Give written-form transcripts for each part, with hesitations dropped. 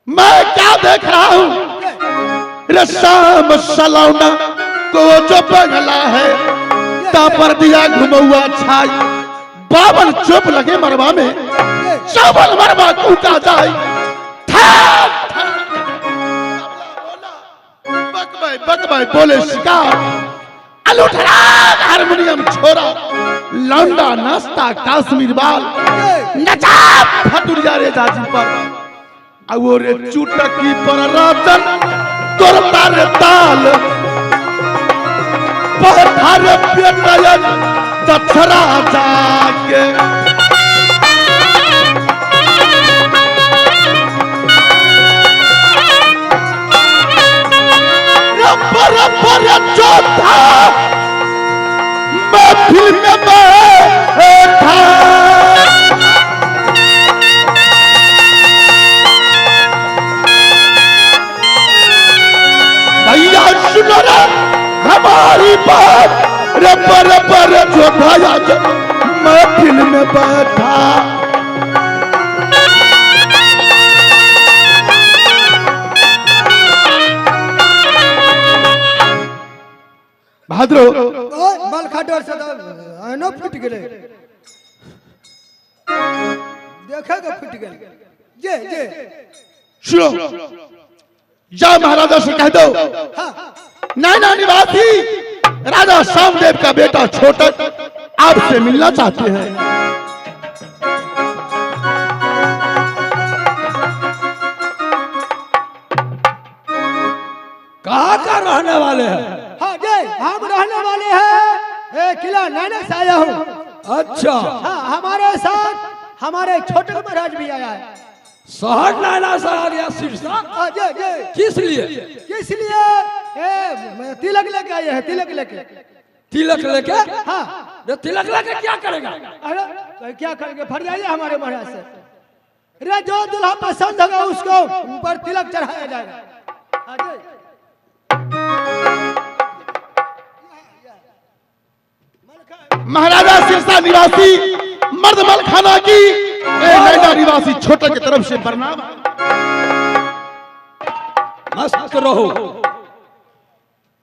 मैं क्या देख रहा हूँ? शाम सलौना को जो बगला है तापर दिया घुमौआ छाई, 52 चुप लगे मरवा में, 54 मरवा कूटा जाए। बकबाई बोले शिकार, अलूठरा हारमोनियम छोरा, लौंडा नाश्ता काश्मीर बाल, नचा फटुरिया रे जाजी पर, वो रे चुटकी पर राजन तोरता रे ताल, पत्थर पेटयन दक्षरा जाके पर चौथा महफिल में बैठा, भैया सुनो रे हमारी बात, रे पर चौथा महफिल में बैठा। भाद्रो माल खाटोर से आनो फट गेले, देखेगा फट गेले। जे जे सुनो, जा महाराजा से कह दो, नैना निवासी राजा सामदेव का बेटा छोटक आपसे मिलना चाहते हैं। कहाँ का रहने वाले हैं? हाँ जे हम रहने वाले हैं किला नैना से आया हूँ। अच्छा, हाँ हमारे साथ हमारे छोटे महाराज भी आया है। शहर नैना से आ गया सिरसा? जे जे किस लिए? किस लिए? तिलक लेके आए हैं, तिलक लेके। तिलक लेके? हाँ। ये तिलक लेके क्या करेगा? अरे क्या करेंगे, फरियाइए हमारे महाराज से। अरे जो दुल्हा पसंद होगा उसको ऊपर तिलक चढ़ाया जाएगा। महाराजा सिरसा निवासी मर्दमल खाना की नैना निवासी छोटे की तरफ से प्रणाम। मस्त रहो।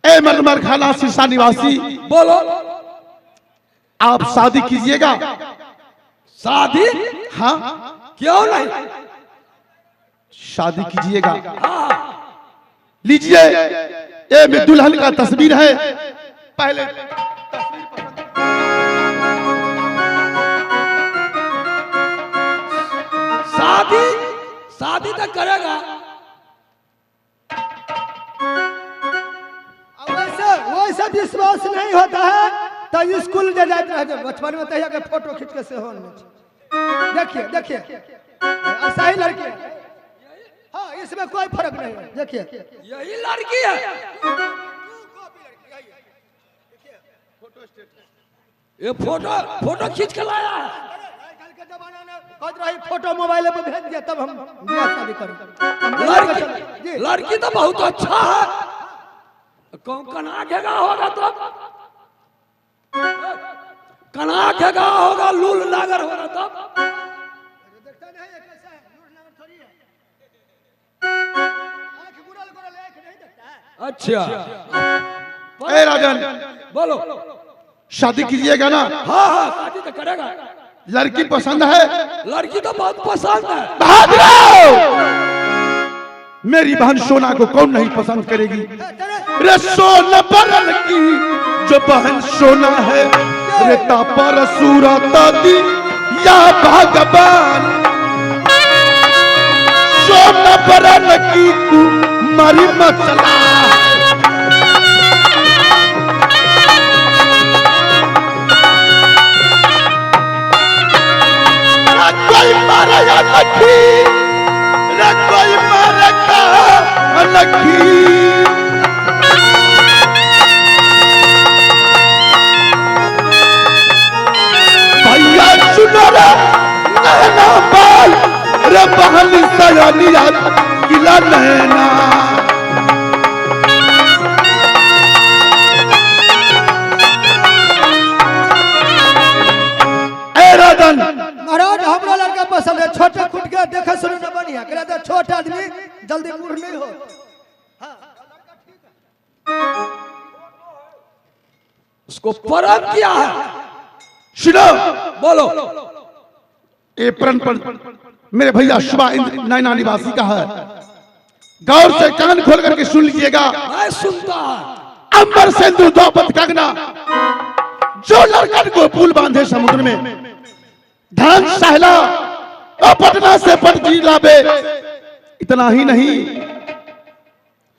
ए मर्दमल खाना सिरसा निवासी, बोलो। आप शादी कीजिएगा? शादी? हाँ, क्यों नहीं? शादी कीजिएगा। हाँ। लीजिए, ये में दुल्हन का तस्वीर है। पहले शादी शादी तो करेगा। वैसे विश्वास नहीं होता है तो स्कूल में जाते हैं बचपन में तैयार के फोटो खींच के से होने। देखिए देखिए ऐसा ही लड़की है। हाँ, इसमें कोई फर्क नहीं है। देखिए यही लड़की है। ये फोटो फोटो खींच के लाया है। फोटो मोबाइल पे भेज दिया तब हम शादी करें। लड़की तो बहुत अच्छा है। कौन कना घेगा होगा तो कना घेगा होगा, लूल नागर होगा तब। देखता नहीं है कैसा है, लूल नागर थोड़ी है। आंख गुरल गुरल आंख नहीं देखता है। अच्छा, ए राजन, बोलो। शादी कीजिएगा ना? हाँ हाँ, शादी तो करेगा। लड़की पसंद है? लड़की तो बहुत पसंद है। मेरी बहन सोना को कौन नहीं पसंद करेगी? रे सोना पर लड़की जो बहन सोना है, रेता पर सूरत दी या भगवान, सोना पर लड़की तू मरी मसला। कोई मारा या लखी, रे कोई मारा का लखी। भैया सुनो रे नैना बाल, रे बहन सयानिया किला नैना। महाराज हमरा लड़का पसंद है। छोटे खुट के देखे सुने न बढ़िया करे से छोट आदमी जल्दी बूढ़ नहीं हो। उसको परम किया है। सुनो, बोलो। ये प्रण पर मेरे भैया शुभा इंद्र नैना निवासी का है। गौर से कान खोल करके सुन लीजिएगा। मैं सुनता अंबर सिंधु द्रौपदी कंगना, जो लड़कन को पुल बांधे समुद्र में, धान सहला और पटना से पटजी लावे। इतना ही नहीं,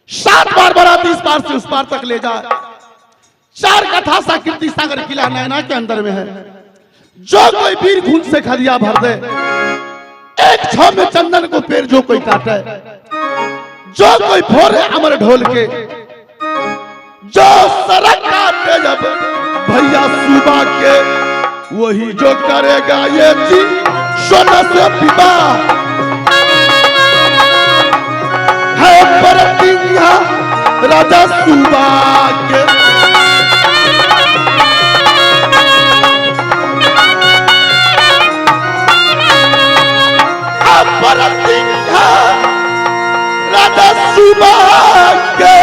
7 बार बाराती इस पार से उस पार तक ले जाए। 4 कथा सा कीर्ति सागर किला नैना के अंदर में है। जो कोई वीर खून से खदिया भर दे, एक छाव में चंदन को पेड़ जो कोई काटे, जो कोई फोड़े अमर ढोल के, जो सड़क काटे जब भैया सुबह के, वही जो करेगा ये जी सोना से विवाह है। परतिया राजा सुबह के, परतिया राजा सुबह के।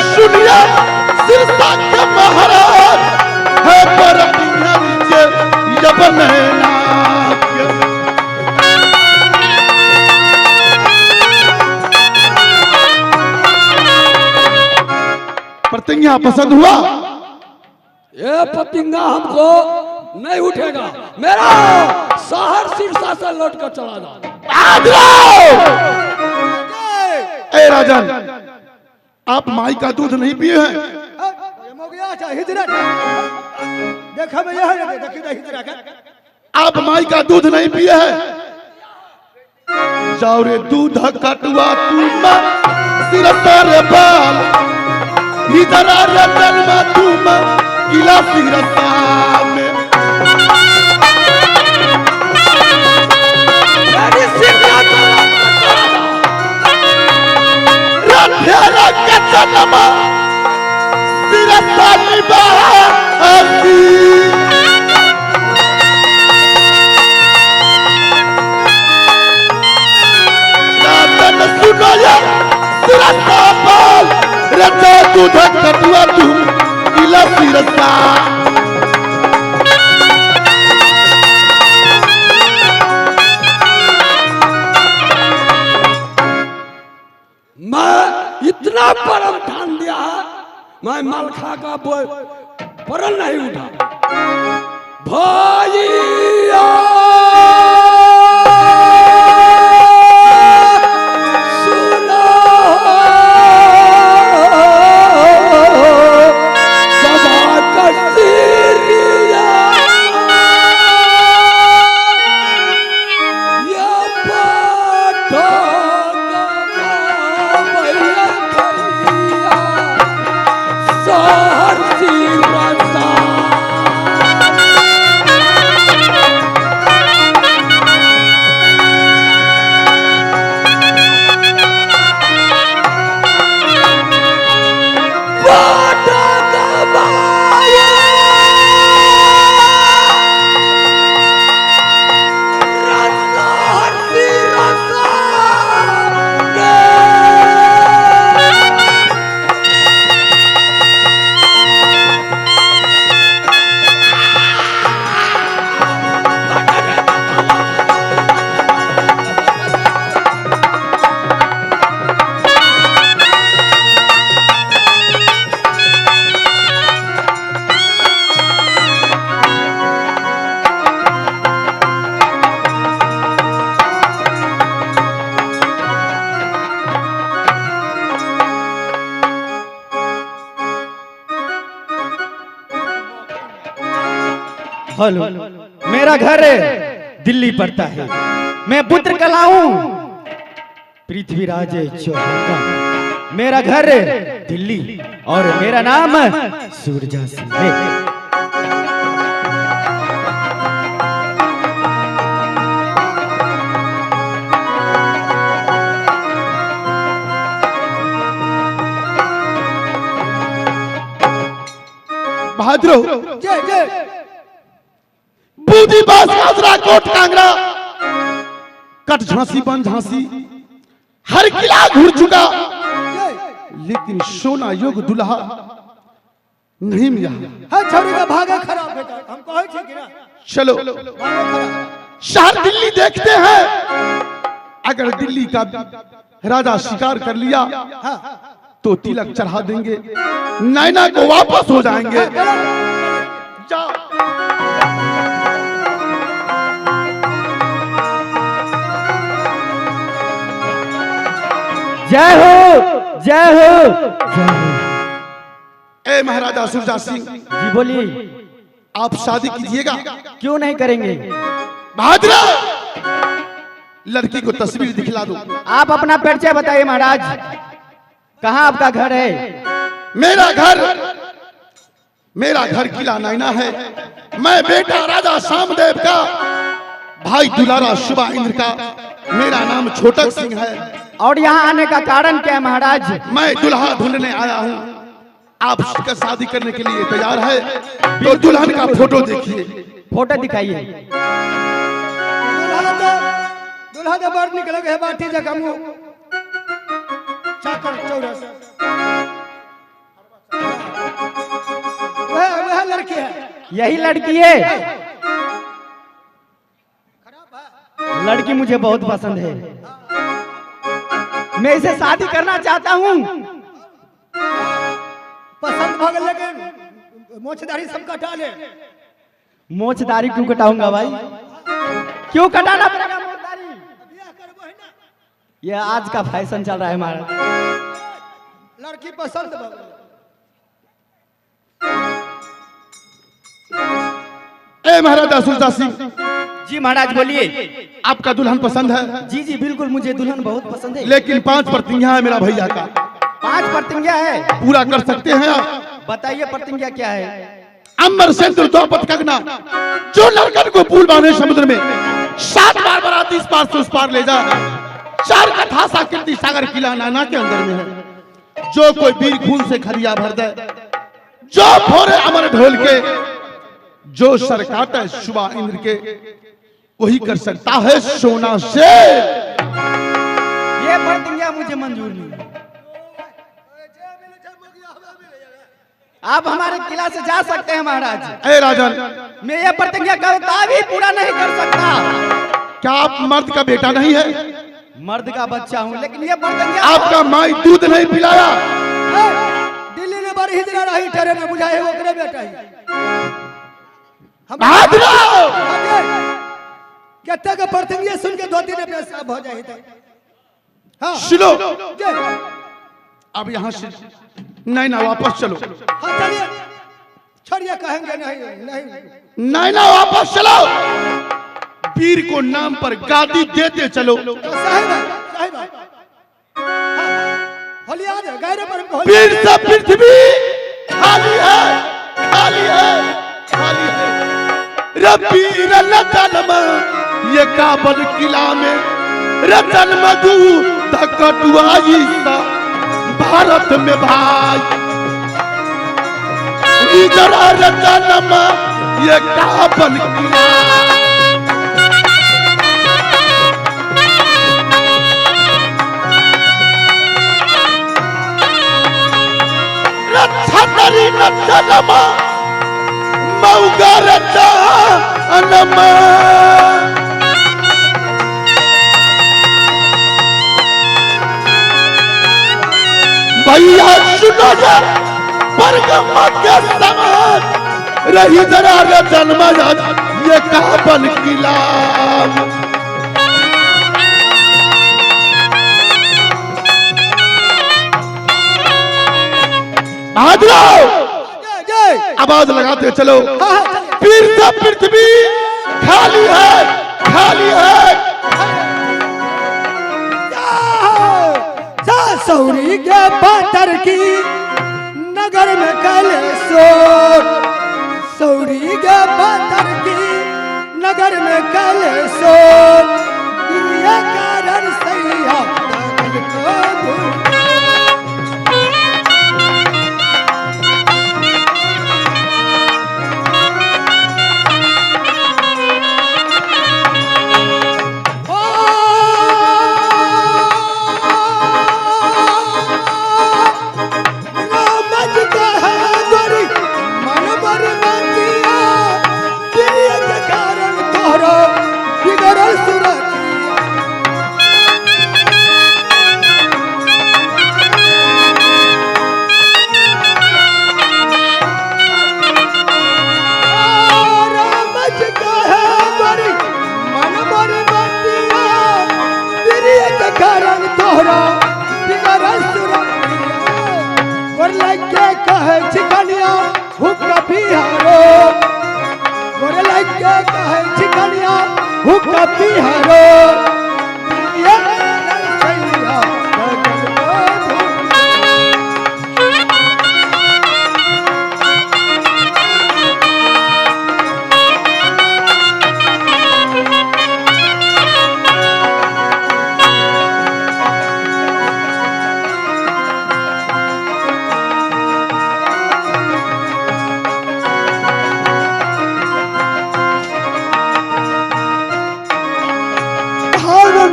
सुनिया सिरसा के महाराज है परतिया नीचे जब नैना के। प्रतिज्ञा पसंद हुआ? ये प्रतिज्ञा हमको नहीं उठेगा। मेरा शहर सिरसा से लौट कर चला जा। ए राजन, आप माई का दूध नहीं पिए हैं? देखा मैं यह आप माई का दूध नहीं पिए हैं? जाओ रे दूध कटवा तुम सिरसा रे बाल, इधर रे जन्म तुम किला सिरसा में। रठेरा के जन्म सिरसा निवासी, राजन सुनो ये सिरसा बाल, रचा दूध कटवा तुम किला सिरसा। मैं इतना परम ठान दिया है, मैं मलखा का परल नहीं उठा। भैया सुनो, सभा कसीरिया या पाठो हेलो, मेरा घर दिल्ली पड़ता है। मैं पुत्र कलाऊं पृथ्वीराज चौहान का। मेरा घर दिल्ली और मेरा नाम सूरजा सिंह है। बहादुर बहादुर जय जय बूदी बास काजरा कोट कांगड़ा कट झांसी बन झांसी हर किला घूर चुका, जय लेकिन सोना योग दुल्हा नहीं मिला। हर छोरी का भागा खराब बेटा, हम कहे छे कि ना चलो भागा खराब। शहर दिल्ली देखते हैं, अगर दिल्ली का राजा शिकार कर लिया तो तिलक चढ़ा देंगे, नैना को वापस हो जाएंगे। जाओ। जय हो जय हो जय हो। ए महाराजा सुरजा सिंह, जी बोलिए। आप शादी कीजिएगा? क्यों नहीं करेंगे? बहादुर, लड़की को तस्वीर दिखला दो। आप अपना परिचय बताइए महाराज, कहाँ आपका घर है? मेरा घर किला नैना है। मैं बेटा राजा सामदेव का, भाई दुलारा शुभा इंद्र का। मेरा नाम छोटक सिंह है। और यहाँ आने का कारण क्या है महाराज? मैं दुल्हा ढूंढने आया हूँ। आप उसका शादी करने के लिए तैयार है तो दुल्हन का फोटो देखिए। फोटो दिखाइए। दुल्हा तो बाहर निकल गए बाटी जगह मुंह चाकर चौरस। वह लड़की है। यही लड़की है? लड़की मुझे बहुत पसंद है, मैं इसे शादी करना चाहता हूँ। पसंद भगल लेकिन मोछदारी सब कटा ले। मोछदारी क्यों कटाऊंगा भाई? क्यों कटाना पड़ेगा मोछदारी? ये आज का फैशन चल रहा है हमारा। लड़की पसंद भगल। ए महाराजा सुरजा सिंह, जी महाराज बोलिए। आपका दुल्हन पसंद है? जी जी बिल्कुल, मुझे दुल्हन बहुत पसंद है। लेकिन 5 प्रतिज्ञा है मेरा भैया का। 5 प्रतिज्ञा है? पूरा कर सकते हैं आप? बताइए प्रतिज्ञा क्या है? अमर सिंदूर द्रौपद कंगना, जो लड़कन को पुल बांधे समुद्र में, 7 बार बराती इस पार से उस पार ले जा। 4 कथा साकृति सागर किला नैना के अंदर में है। जो कोई वीर खून से खरिया भर दे, जो फोड़े अमर ढोल के, जो सर काटे शुभा इंद्र के, वही कर सकता है सोना से। ये प्रतिज्ञा मुझे मंजूर नहीं। आप हमारे किला से जा सकते हैं महाराज। ए राजन, मैं ये प्रतिज्ञा कभी भी पूरा नहीं कर सकता। क्या आप मर्द का बेटा नहीं है? मर्द का बच्चा हूँ, लेकिन ये प्रतिज्ञा आपका माई दूध नहीं पिलाया? दिल्ली में बड़ी हिजरा रही ठहरे न बुझाए ओकरे बेटा ही। बहादुर, कहते के प्रतिज्ञा सुन के 2-3 अपने साफ हो जाए थे। हाँ सुनो, जय। अब यहाँ से नैना वापस चलो। हाँ चलिए, छोड़िए कहेंगे नहीं नहीं। नैना वापस चलो। वीर को नाम पर गादी देते चलो। साहिब साहिब होली आ जाए गायरे पर। वीर से पृथ्वी खाली है, खाली है, खाली है। रबीर जन्म ये काबल किला में, रतन मधु कटुआई सा भारत में भाई। इधर जन्म ये काबल किला, रत्नरी जन्म मऊगर जन्म। भैया सुनो जा, परगमा के समान रही जरा जन्म ये काबल किला। बहादुर, आवाज लगाते चलो। फिर से पृथ्वी खाली है, खाली है। सौरी के पातर की नगर में कल सो, सौरी के पातर की नगर में कल सो, ये कारण सैया हुकती हरो ये सैया गगन को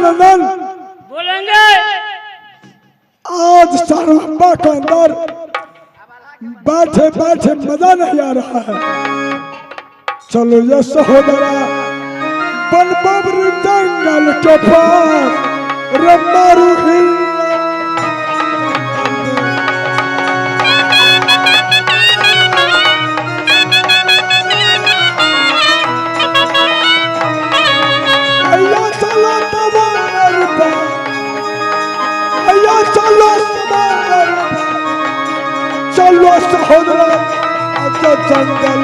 नंदन बोलेंगे। आज सारंबा के अंदर बैठे बैठे मजा नहीं आ रहा है। चलो ये सहोदरा बनबब्र जंगल के पास रमारू हिल चलो सहोदरा आजा जंगल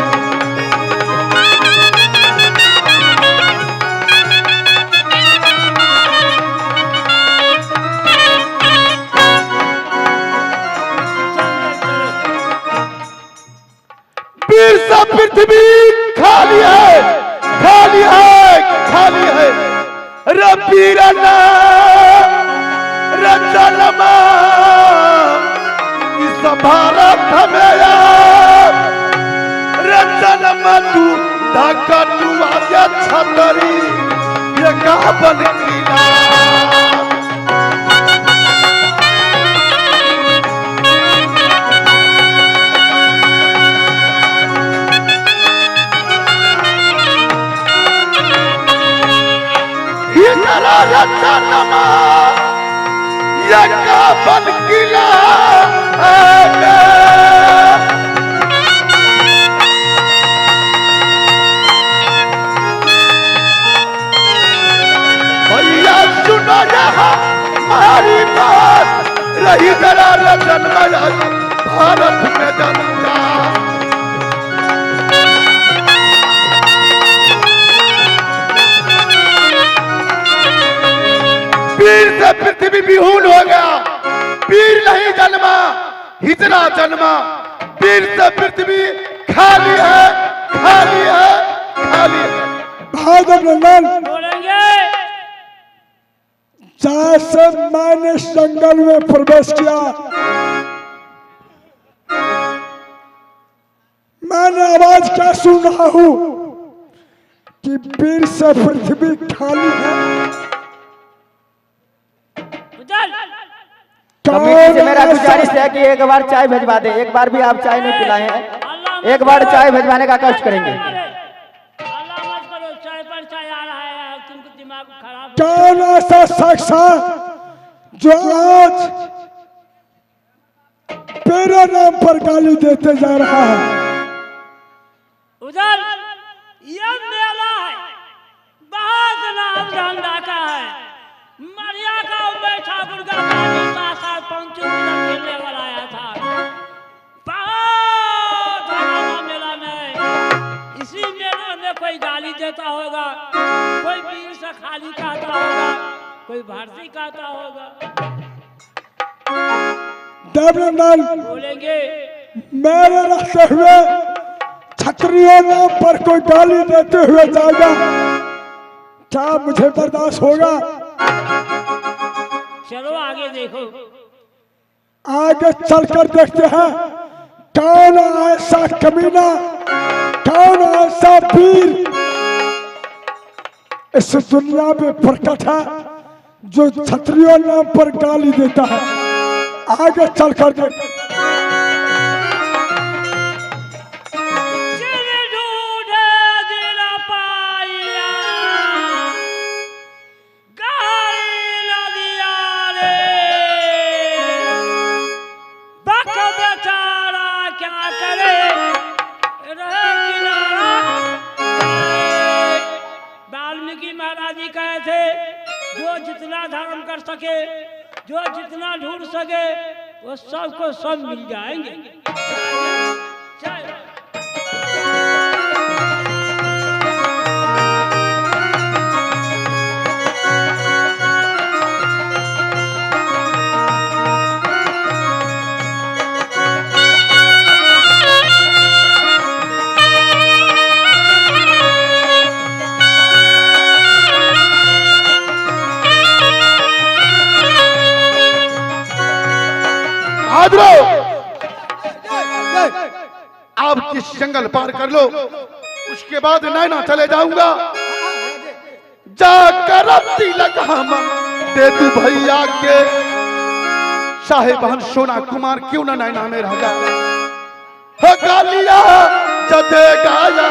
वीर सा पृथ्वी खाली है, खाली है, खाली है। रे वीरना रे जनमा इस भारत में रे जन्म तू ढाका तू आजा छतरी ये काबन किला जनमा ये काबन किला भैया सुनो यहाँ हमारी बात रही जरा जन्म भारत में जनता वीर से पृथ्वी विहून हो गया, वीर नहीं जन्मा हिजरा जन्मा। वीर से पृथ्वी खाली है, खाली है, खाली है। भागव नंदन बोलेंगे। जैसे मैंने जंगल में प्रवेश किया मैंने आवाज क्या सुन रहा हूं कि वीर से पृथ्वी खाली है। कमेटी से मेरा गुजारिश है कि एक बार चाय भिजवा दे। एक बार भी आप चाय नहीं पिलाए हैं, एक बार चाय भिजवाने का कष्ट करेंगे। अल्लाह मत करो, चाय पर चाय आ रहा है, तुमको दिमाग खराब कौन ऐसा शख्स है जो आज मेरे नाम पर गाली देते जा रहा है? उधर ये मेला है, बहुत नाम धंधा का है। मरिया का उमेश ठाकुर का साथ पंचम खेलने वाला आया था। बहुत हंगामा मेला में। इसी मेले में कोई गाली देता होगा, कोई वीर से खाली कहता होगा, कोई भारती कहता होगा। देवनंदन बोलेंगे मेरे रखते हुए छत्रियों नाम पर कोई गाली देते हुए जाएगा, क्या मुझे बर्दाश्त होगा? चलो आगे देखो। आगे चलकर देखते हैं कौन ऐसा कमीना, कौन ऐसा वीर इस दुनिया में प्रकट है जो क्षत्रियों नाम पर गाली देता है। आगे चलकर देखते हैं। जो जितना धर्म कर सके, जो जितना ढूंढ सके, वो सबको सब मिल जाएंगे। बहादुरो आप किस जंगल पार कर लो, उसके बाद नैना चले जाऊंगा। जाकर तिलक हम दे तू भैया के, साहेबान सोना कुमार क्यों ना नैना में रह जा। गालिया जदे गाया